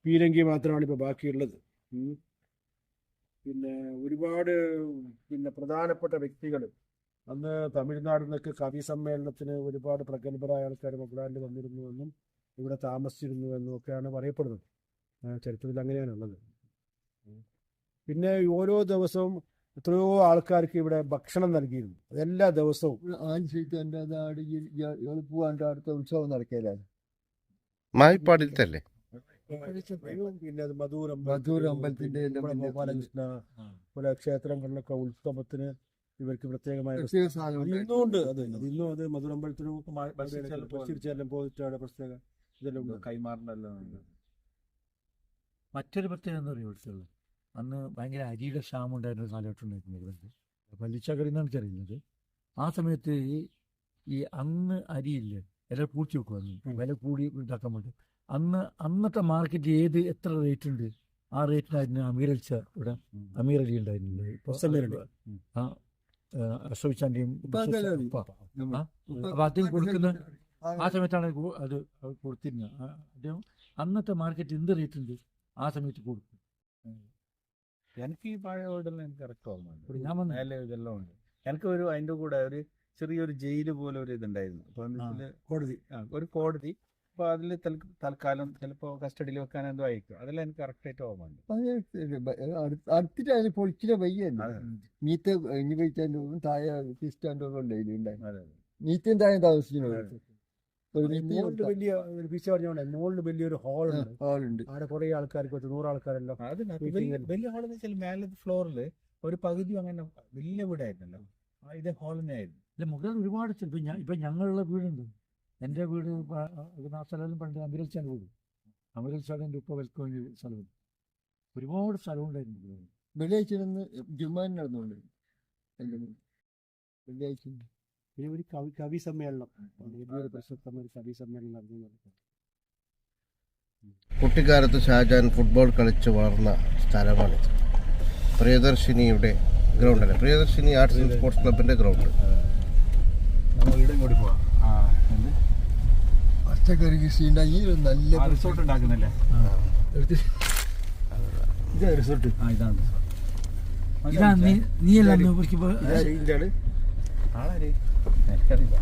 പീരങ്കി മാത്രമാണ് ഇപ്പോൾ ബാക്കിയുള്ളത്. പിന്നെ ഒരുപാട് പ്രധാനപ്പെട്ട വ്യക്തികൾ അന്ന് തമിഴ്നാട്ടിൽ നിന്നൊക്കെ കവി സമ്മേളനത്തിന് ഒരുപാട് പ്രഗത്ഭരായ ആൾക്കാർ മുഗ്രാലിൽ വന്നിരുന്നുവെന്നും ഇവിടെ താമസിച്ചിരുന്നുവെന്നും ഒക്കെയാണ് പറയപ്പെടുന്നത്. ചരിത്രത്തിൽ അങ്ങനെയാണുള്ളത്. പിന്നെ ഓരോ ദിവസവും എത്രയോ ആൾക്കാർക്ക് ഇവിടെ ഭക്ഷണം നൽകിയിരുന്നു. അതെല്ലാ ദിവസവും ആൻസീറ്റൻ്റെ നാട് എളുപ്പമാണ്ട് അടുത്ത ഉത്സവം നടക്കലാണ്. മായിപ്പാടിലത്തല്ലേ? പിന്നെ അത് മധൂർ അമ്പലത്തിന്റെ ഗോപാലകൃഷ്ണ പോലെ ക്ഷേത്രങ്ങളിലൊക്കെ ഉത്സവത്തിന് ഇവർക്ക് പ്രത്യേകമായ സാധനം ഇന്നുണ്ട്. ഇന്നും അത് മധുരമ്പലത്തിനും തിരിച്ചെല്ലാം പോയിട്ടാണ് പ്രത്യേക ഇതെല്ലാം ഉണ്ട്. കൈമാറണ്ടല്ലോ. മറ്റൊരു പ്രത്യേകത എന്താ പറയുക ഇവിടുത്തെ, അന്ന് ഭയങ്കര അരിയുടെ ക്ഷാമം ഉണ്ടായിരുന്ന ഒരു കാലഘട്ടം ഉണ്ടായിരുന്നു. പല്ലിച്ചക്കറി എന്നാണ് എനിക്കറിയുന്നത്. ആ സമയത്ത് ഈ അന്ന് അരിയില്ലേ എല്ലാം പൂഴ്ത്തി വെക്കുമായിരുന്നു, വില കൂടി ഉണ്ടാക്കാൻ വേണ്ടി. അന്നത്തെ മാർക്കറ്റ് എത്ര റേറ്റ് ഉണ്ട് ആ റേറ്റിനായിരുന്നു അമീറൽച്ച ഇവിടെ അമീർ അലി ഉണ്ടായിരുന്നില്ല. ഇപ്പോൾ അശ്രവിച്ചാൻ്റെയും അപ്പോൾ അദ്ദേഹം കൊടുക്കുന്ന ആ സമയത്താണ് അത് കൊടുത്തിരുന്നത്. അദ്ദേഹം അന്നത്തെ മാർക്കറ്റ് എന്ത് റേറ്റ് ഉണ്ട് ആ സമയത്ത് കൊടുക്കും. എനിക്ക് ഈ പഴയ വീടെല്ലാം എനിക്ക് കറക്റ്റ് ഓർമ്മയുണ്ട്. ഞാൻ വന്നു ഇതെല്ലാം ഉണ്ട്. എനിക്ക് അതിൻ്റെ കൂടെ ഒരു ചെറിയൊരു ജയില് പോലെ ഒരു ഇതുണ്ടായിരുന്നു. അപ്പോൾ കോടതി ഒരു കോടതി. അപ്പോൾ അതിൽ തൽക്കാലം ചിലപ്പോൾ കസ്റ്റഡിയിൽ വെക്കാൻ എന്തോ അയക്കും. അതെല്ലാം എനിക്ക് കറക്റ്റായിട്ട് ഓർമ്മയുണ്ട്. അടുത്തിട്ട് അതിന് പൊളിച്ചിട്ട് വയ്യല്ല മീത്ത ഇനി കഴിച്ചാലും താഴെ ക്രിസ്റ്റാൻ്റെ ഉണ്ടായിരുന്നു. മീത്തയും താഴെ താമസിക്കുന്നത് വലിയ മുകളിൽ വലിയൊരു ഹാളുണ്ട്. ഹാളുണ്ട്. അവിടെ കുറെ ആൾക്കാർക്ക് 100 ആൾക്കാരെല്ലാം വലിയ ഹാളെന്ന് വെച്ചാൽ മേലത്തെ ഫ്ലോറിൽ ഒരു പകുതി അങ്ങനെ വലിയ വീടായിരുന്നല്ലോ. ഇത് ഹാൾ തന്നെയായിരുന്നു. അല്ല മുകളിൽ ഒരുപാട് ഇപ്പം ഞങ്ങളുള്ള വീടുണ്ട്. എൻ്റെ വീട് ആ സ്ഥലം പണ്ട് അമീറൽച്ചാൻ്റെ വീട്. അമീറൽച്ചാടെ എൻ്റെ ഉപ്പ വെൽക്കം സ്ഥലമുണ്ട്. ഒരുപാട് സ്ഥലമുണ്ടായിരുന്നു. വെള്ളിയാഴ്ച ജുമാൻ നടന്നുകൊണ്ട് വെള്ളിയാഴ്ച പിന്നെ ഒരു കവി സമ്മേളനം, വലിയൊരു പ്രശസ്തമായ ഒരു കവി സമ്മേളനം നടന്നു. കുട്ടിക്കാലത്ത് ഷാജാൻ ഫുട്ബോൾ കളിച്ച് വളർന്ന സ്ഥലമാണിത്. പ്രിയദർശിനിയുടെ ഗ്രൗണ്ടല്ലേ, പ്രിയദർശിനി ആർട്സ് ആൻഡ് സ്പോർട്സ് ക്ലബിന്റെ ഗ്രൗണ്ട്. വീടും കൂടി പോവാം. പച്ചക്കറി കൃഷി ഉണ്ടായി നല്ല റിസോർട്ട് ഉണ്ടാക്കുന്നില്ലേ? ഇത് റിസോർട്ട്. നീ എല്ലാം ഇതാണ് ആളാര് എനിക്കറിയില്ല.